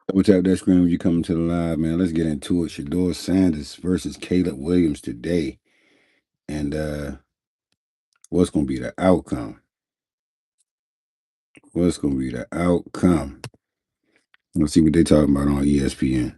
Double tap that screen when you come into the live, man. Let's get into it. Shedeur Sanders versus Caleb Williams today. And what's gonna be the outcome? What's gonna be the outcome? Let's see what they talking about on ESPN.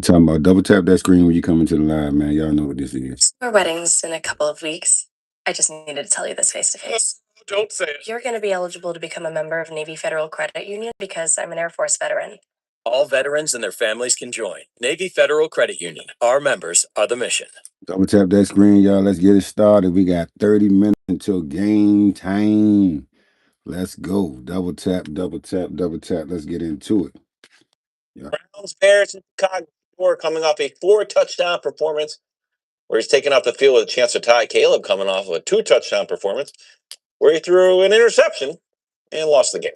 Talking about double tap that screen when you come into the live, man. Y'all know what this is. Our wedding's in a couple of weeks. I just needed to tell you this face to face. Don't say it. You're going to be eligible to become a member of Navy Federal Credit Union because I'm an Air Force veteran. All veterans and their families can join Navy Federal Credit Union. Our members are the mission. Double tap that screen, y'all. Let's get it started. We got 30 minutes until game time. Let's go. Double tap, double tap, double tap. Let's get into it. Yeah. Browns, Bears, and Chicago coming off a 4-touchdown performance where he's taking off the field with a chance to tie. Caleb coming off of a 2-touchdown performance where he threw an interception and lost the game.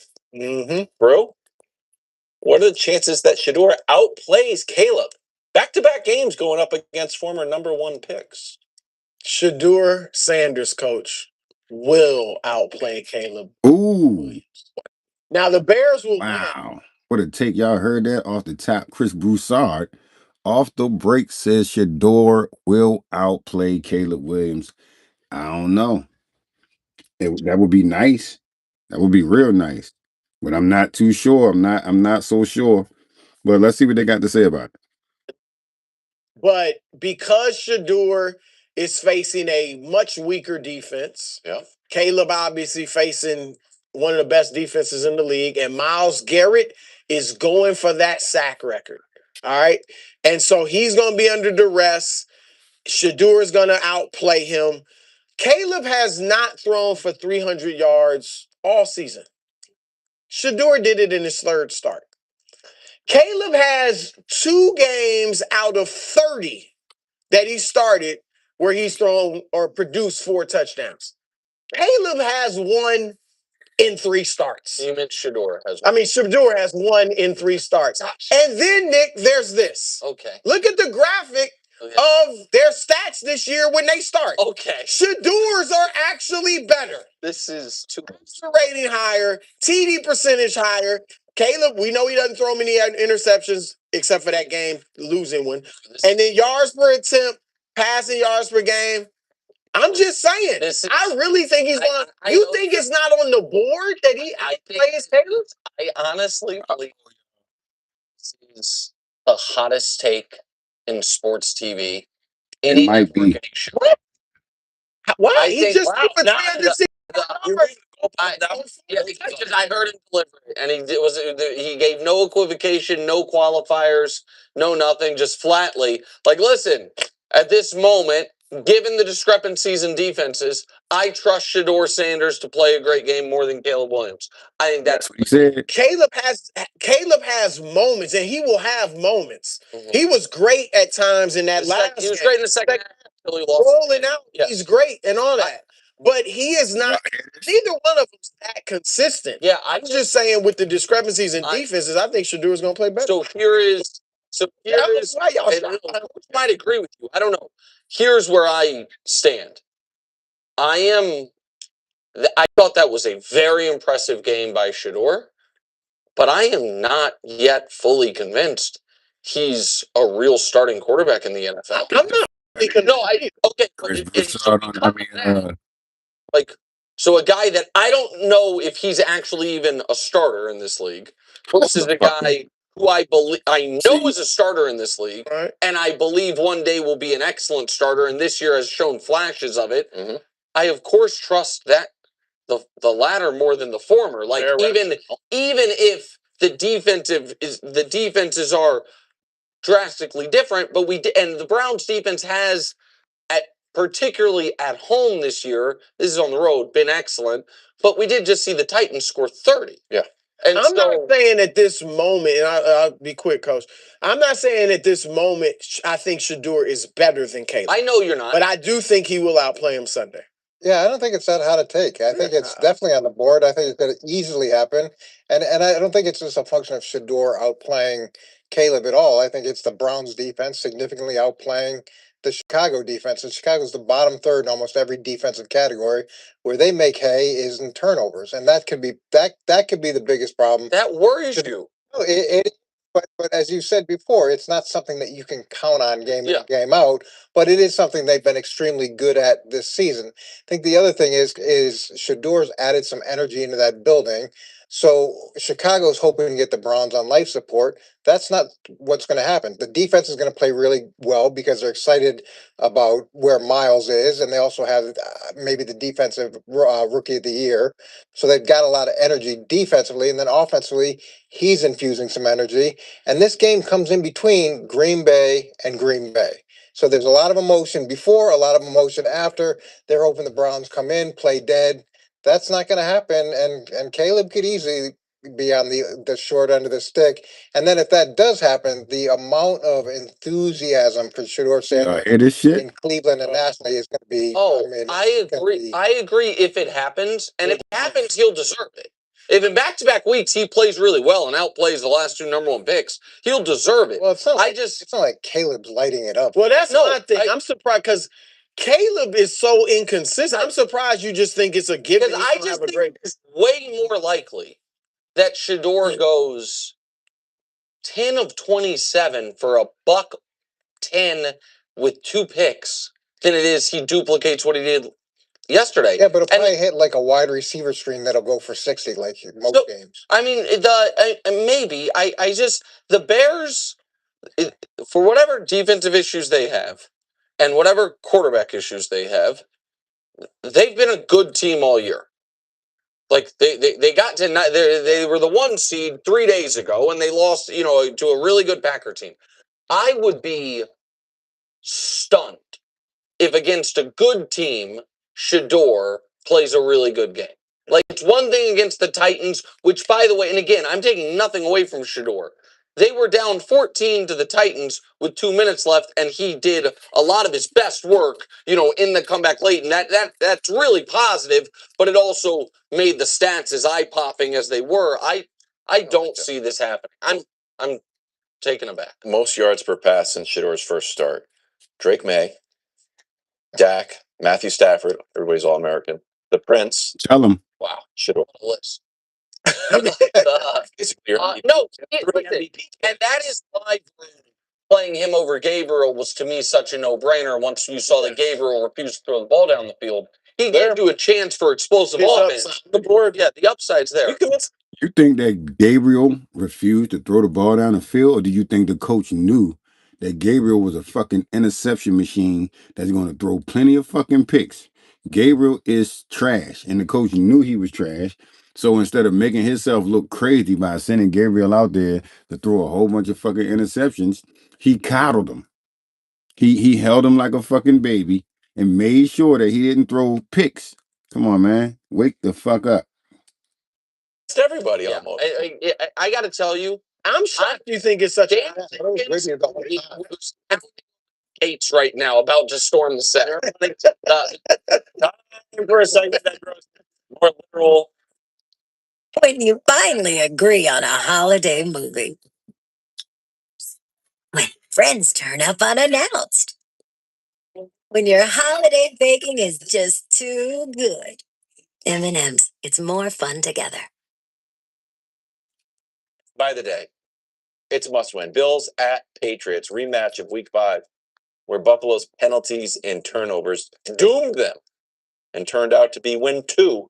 Bro, what are the chances that Shedeur outplays Caleb? Back-to-back games going up against former number 1 picks. Shedeur Sanders, coach, will outplay Caleb. Ooh. Now the Bears will wow. win. What a take. Y'all heard that off the top. Chris Broussard off the break says Shedeur will outplay Caleb Williams. I don't know. That would be nice. That would be real nice. But I'm not too sure. I'm not so sure. But let's see what they got to say about it. But because Shedeur is facing a much weaker defense, Caleb obviously facing one of the best defenses in the league, and Myles Garrett is going for that sack record. All right. And so he's going to be under duress. Shedeur is going to outplay him. Caleb has not thrown for 300 yards all season. Shedeur did it in his third start. Caleb has 2 games out of 30 that he started where he's thrown or produced 4 touchdowns. Caleb has 1 in 3 starts. You meant Shedeur has 1. I mean, Shedeur has 1 in 3 starts. And then, Nick, there's this. Okay. Look at the graphic of their stats this year when they start. Okay. Shedeur's are actually better. This is too rating higher, TD percentage higher. Caleb, we know he doesn't throw many interceptions except for that game, losing one. And then yards per attempt, passing yards per game. I'm just saying. I really think he's going. You think it's not on the board that he outplays Caleb? I honestly believe this is the hottest take in sports TV. It might be. Why? He just threw for 360. I heard him deliver it, and he gave no equivocation, no qualifiers, no nothing, just flatly. Like, listen, at this moment, given the discrepancies in defenses, I trust Shedeur Sanders to play a great game more than Caleb Williams. I think that's what he said. Caleb has moments, and he will have moments. He was great at times in that last game. He was great in the second half. Rolling out, he's great and all that. But he is not. Neither one of them is that consistent. Yeah, I'm just saying with the discrepancies in defenses, I think Shedeur is going to play better. So I might agree with you. I don't know. Here's where I stand. I thought that was a very impressive game by Shedeur, but I am not yet fully convinced he's a real starting quarterback in the NFL. I'm not. So a guy that I don't know if he's actually even a starter in this league. This is a guy who I know is a starter in this league, and I believe one day will be an excellent starter, and this year has shown flashes of it. I of course trust that the latter more than the former. Like even if the defenses are drastically different, but the Browns defense has particularly at home this year, this is on the road, been excellent. But we did just see the Titans score 30. Yeah. And I'm not saying at this moment, and I'll be quick, Coach. I'm not saying at this moment I think Shedeur is better than Caleb. I know you're not. But I do think he will outplay him Sunday. Yeah, I don't think it's that hard to take. I think it's definitely on the board. I think it's going to easily happen. And I don't think it's just a function of Shedeur outplaying Caleb at all. I think it's the Browns defense significantly outplaying the Chicago defense, and Chicago's the bottom third in almost every defensive category. Where they make hay is in turnovers, and that could be the biggest problem. That worries you. No, but as you said before, it's not something that you can count on game in, Yeah. game out. But it is something they've been extremely good at this season. I think the other thing is Shedeur's added some energy into that building. So Chicago's hoping to get the Browns on life support. That's not what's going to happen. The defense is going to play really well because they're excited about where Miles is, and they also have maybe the defensive rookie of the year. So they've got a lot of energy defensively, and then offensively, he's infusing some energy. And this game comes in between Green Bay and Green Bay. So there's a lot of emotion before, a lot of emotion after. They're hoping the Browns come in, play dead. That's not going to happen, and Caleb could easily be on the short end of the stick. And then if that does happen, the amount of enthusiasm for Shedeur Sanders Hear this shit? in Cleveland and nationally is going to be. Oh, I it's gonna agree. be- I agree if it happens, and if it happens, he'll deserve it. If in back-to-back weeks he plays really well and outplays the last two number one picks, he'll deserve it. Well, it's not I like, just it's not like Caleb's lighting it up. Well, that's No, my thing. I'm surprised because Caleb is so inconsistent. I'm surprised you just think it's a given. because I just think it's way more likely that Shedeur goes 10 of 27 for a $110 with 2 picks than it is he duplicates what he did yesterday. Yeah, but it'll probably hit like a wide receiver screen that'll go for 60 like most games. I mean, maybe I just the Bears, for whatever defensive issues they have, and whatever quarterback issues they have, they've been a good team all year. Like they got to they were the 1 seed 3 days ago, and they lost to a really good Packer team. I would be stunned if against a good team, Shedeur plays a really good game. Like, it's one thing against the Titans, which, by the way, and again, I'm taking nothing away from Shedeur. They were down 14 to the Titans with 2 minutes left, and he did a lot of his best work, in the comeback late, and that's really positive. But it also made the stats as eye-popping as they were. I don't see this happening. I'm taken aback. Most yards per pass since Shedeur's first start. Drake May, Dak, Matthew Stafford, everybody's All-American. The Prince. Tell him. Wow, Shedeur. list. No, listen, and that is why playing him over Gabriel was to me such a no-brainer. Once you saw that Gabriel refused to throw the ball down the field, he gave you a chance for explosive offense. The board, the upside's there. You think that Gabriel refused to throw the ball down the field, or do you think the coach knew that Gabriel was a fucking interception machine that's going to throw plenty of fucking picks? Gabriel is trash, and the coach knew he was trash. So instead of making himself look crazy by sending Gabriel out there to throw a whole bunch of fucking interceptions, he coddled him. He held him like a fucking baby and made sure that he didn't throw picks. Come on, man. Wake the fuck up. It's everybody Yeah, almost. I got to tell you, I'm shocked you think it's such Dan Gates right now about to storm the set. For a second, that grows more literal. When you finally agree on a holiday movie. When friends turn up unannounced. When your holiday baking is just too good. M&M's, it's more fun together. By the day, it's a must-win. Bills at Patriots, rematch of Week 5, where Buffalo's penalties and turnovers doomed them and turned out to be win 2,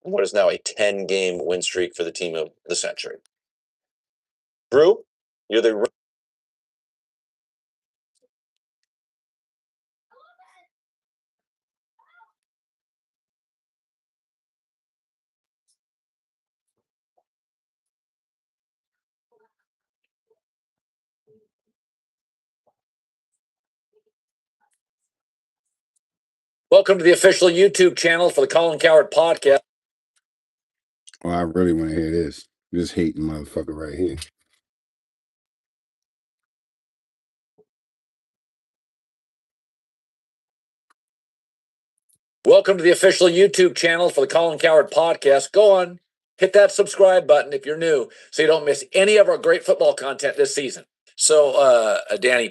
what is now a 10-game win streak for the team of the century. Brew, you're the Welcome to the official YouTube channel for the Colin Coward podcast. Oh, I really want to hear this. This hating motherfucker right here. Welcome to the official YouTube channel for the Colin Coward podcast. Go on, hit that subscribe button if you're new so you don't miss any of our great football content this season. So, Danny,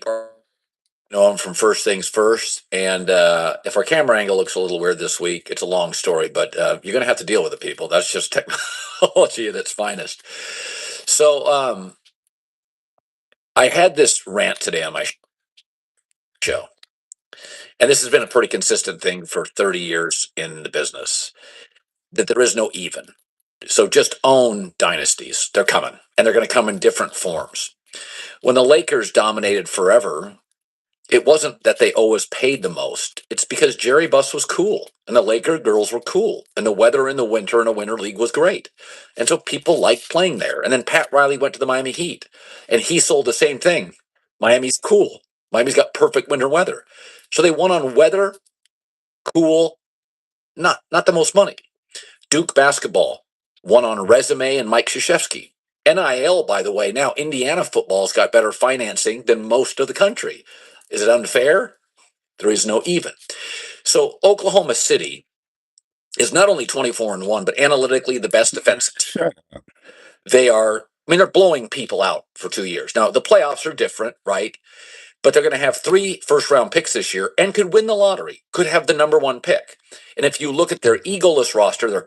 know him from First Things First. And if our camera angle looks a little weird this week, it's a long story, but you're going to have to deal with it, people. That's just technology at its finest. So I had this rant today on my show, and this has been a pretty consistent thing for 30 years in the business, that there is no even. So just own dynasties. They're coming, and they're going to come in different forms. When the Lakers dominated forever, it wasn't that they always paid the most. It's because Jerry Buss was cool, and the Laker girls were cool, and the weather in the winter in a winter league was great. And so people liked playing there. And then Pat Riley went to the Miami Heat, and he sold the same thing. Miami's cool. Miami's got perfect winter weather. So they won on weather, cool, not the most money. Duke basketball won on resume and Mike Krzyzewski. NIL, by the way, now Indiana football's got better financing than most of the country. Is it unfair? There is no even. So Oklahoma City is not only 24-1, but analytically the best defense team. They are, I mean, they're blowing people out for 2 years. Now, the playoffs are different, right? But they're going to have 3 first-round picks this year and could win the lottery, could have the number 1 pick. And if you look at their egoless roster, they're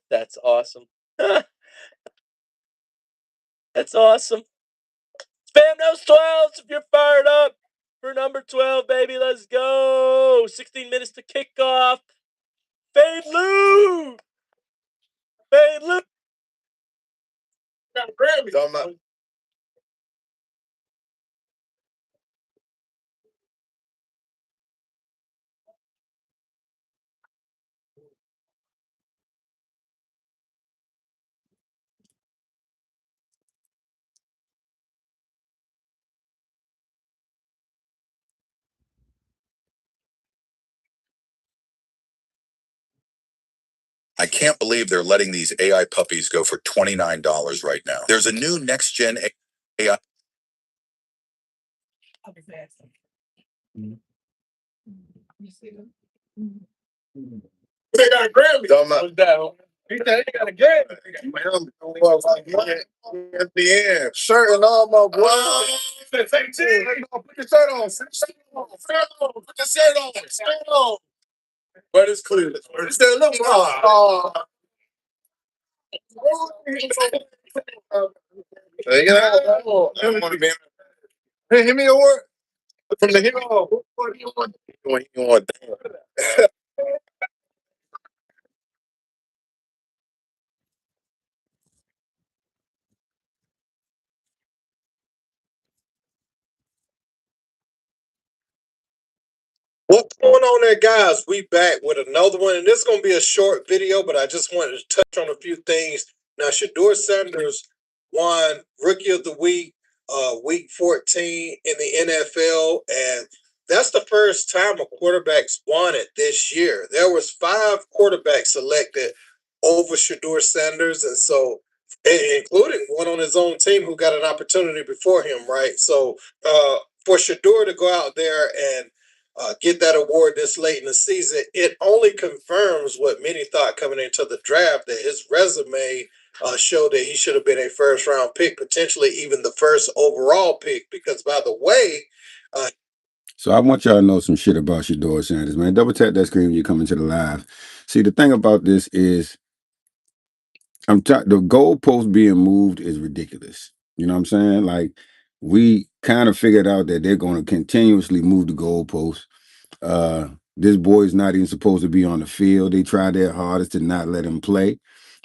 That's awesome. That's awesome. Spam those 12s if you're fired up for number 12, baby. Let's go. 16 minutes to kick off. Fade Lou. Fade Lou. I can't believe they're letting these AI puppies go for $29 right now. There's a new next gen AI. They got a Grammy. He said he got a Grammy. At the end. Shirt and all, my boy. Put your shirt on. Put your shirt on. But it's clear. It's that little Hey, hit me a word from the hero. You want What's going on there, guys? We back with another one, and this is going to be a short video, but I just wanted to touch on a few things. Now, Shedeur Sanders won Rookie of the Week, Week 14 in the NFL, and that's the first time a quarterback's won it this year. There was 5 quarterbacks selected over Shedeur Sanders, and so including one on his own team who got an opportunity before him, right? So for Shedeur to go out there and get that award this late in the season, it only confirms what many thought coming into the draft, that his resume showed that he should have been a first round pick, potentially even the first overall pick. Because, by the way, so I want y'all to know some shit about Shedeur Sanders, man. Double tap that screen when you come into the live. See, the thing about this is, the goalpost being moved is ridiculous. You know what I'm saying? Like, we kind of figured out that they're going to continuously move the goalpost. This boy's not even supposed to be on the field. They tried their hardest to not let him play.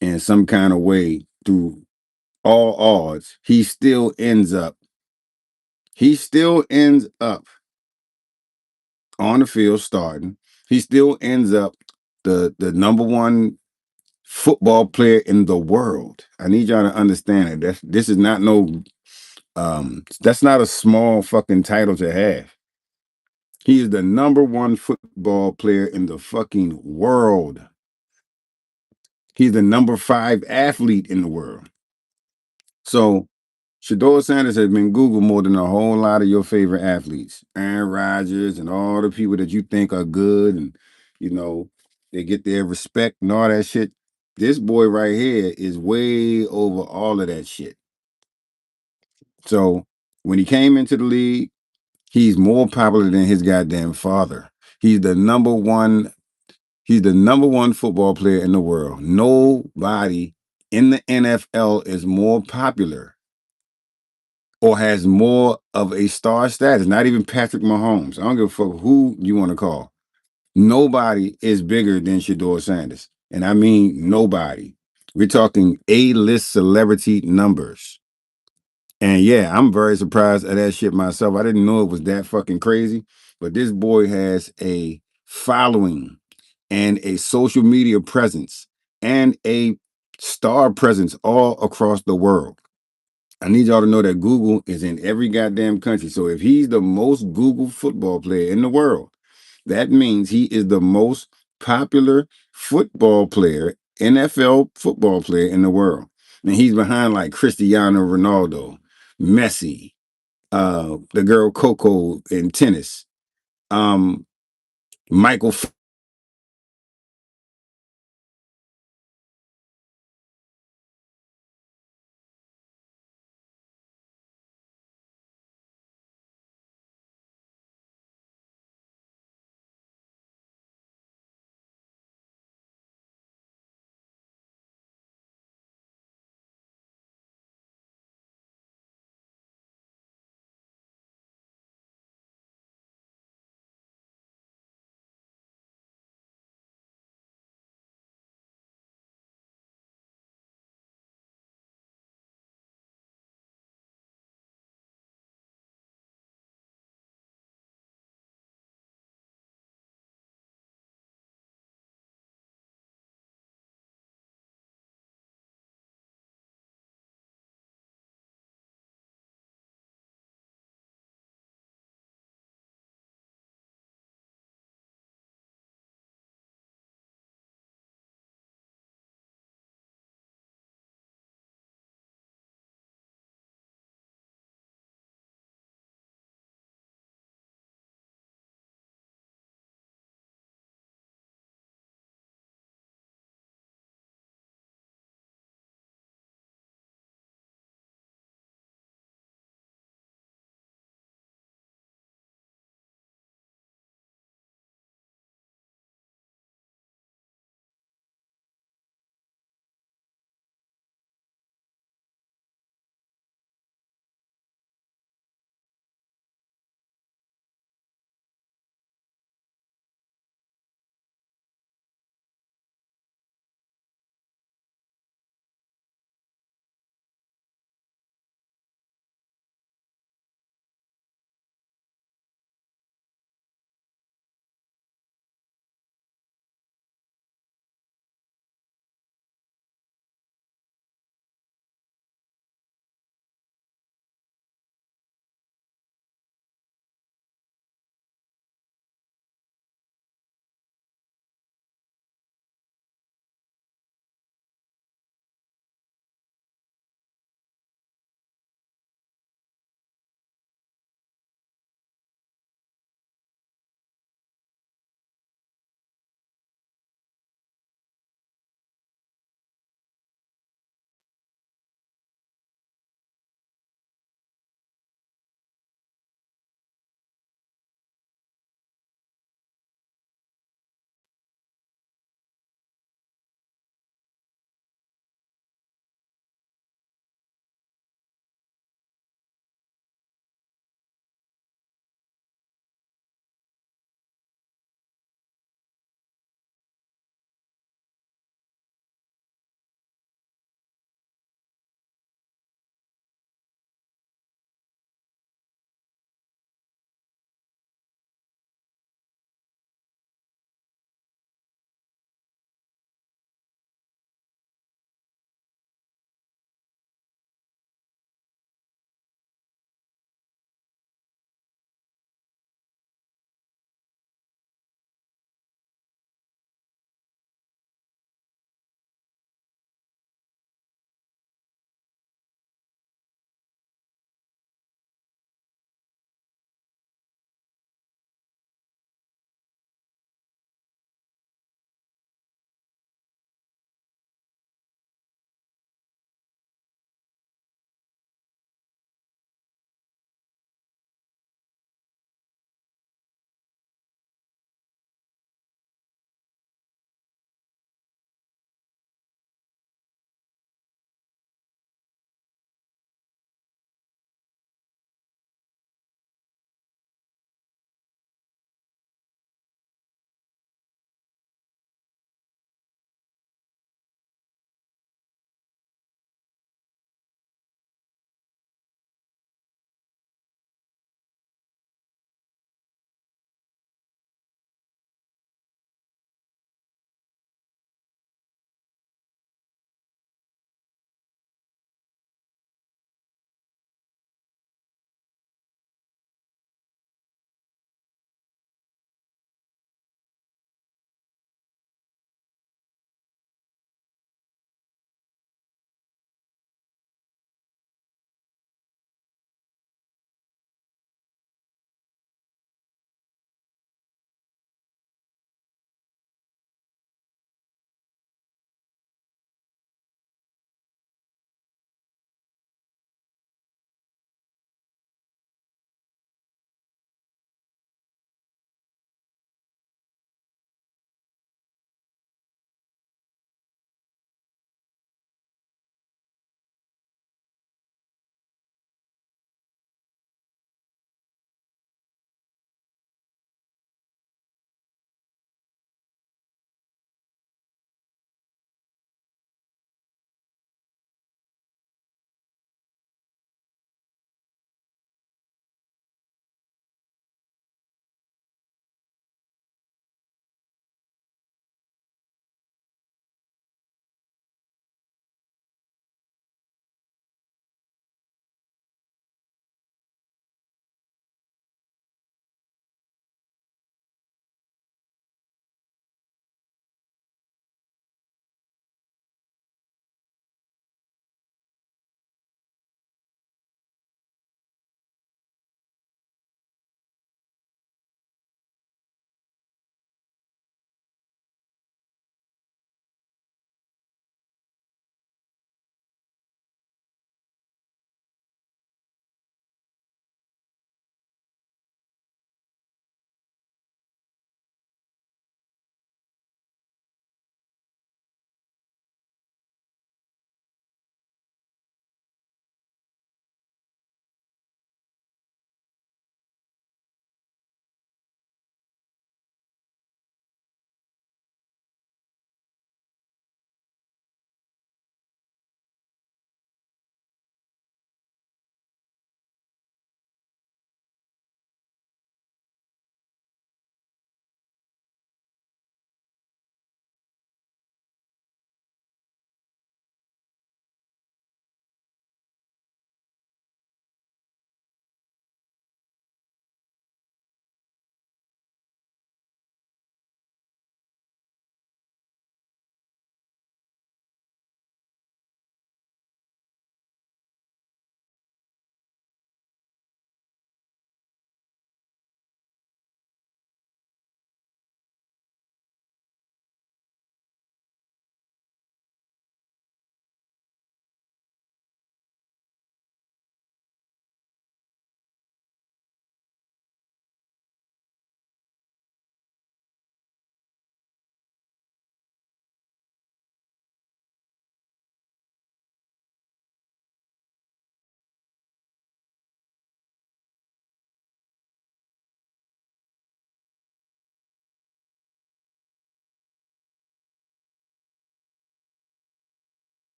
In some kind of way, through all odds, he still ends up on the field starting. He still ends up the number 1 football player in the world. I need y'all to understand it. This is not that's not a small fucking title to have. He is the number 1 football player in the fucking world. He's the number 5 athlete in the world. So Shedeur Sanders has been Googled more than a whole lot of your favorite athletes. Aaron Rodgers and all the people that you think are good and, you know, they get their respect and all that shit. This boy right here is way over all of that shit. So when he came into the league, he's more popular than his goddamn father. He's the number one. He's the number one football player in the world. Nobody in the NFL is more popular or has more of a star status. Not even Patrick Mahomes. I don't give a fuck who you want to call. Nobody is bigger than Shedeur Sanders. And I mean nobody. We're talking A-list celebrity numbers. And yeah, I'm very surprised at that shit myself. I didn't know it was that fucking crazy. But this boy has a following and a social media presence and a star presence all across the world. I need y'all to know that Google is in every goddamn country. So if he's the most Googled football player in the world, that means he is the most popular football player, NFL football player in the world. And he's behind like Cristiano Ronaldo, Messi, the girl Coco in tennis, Michael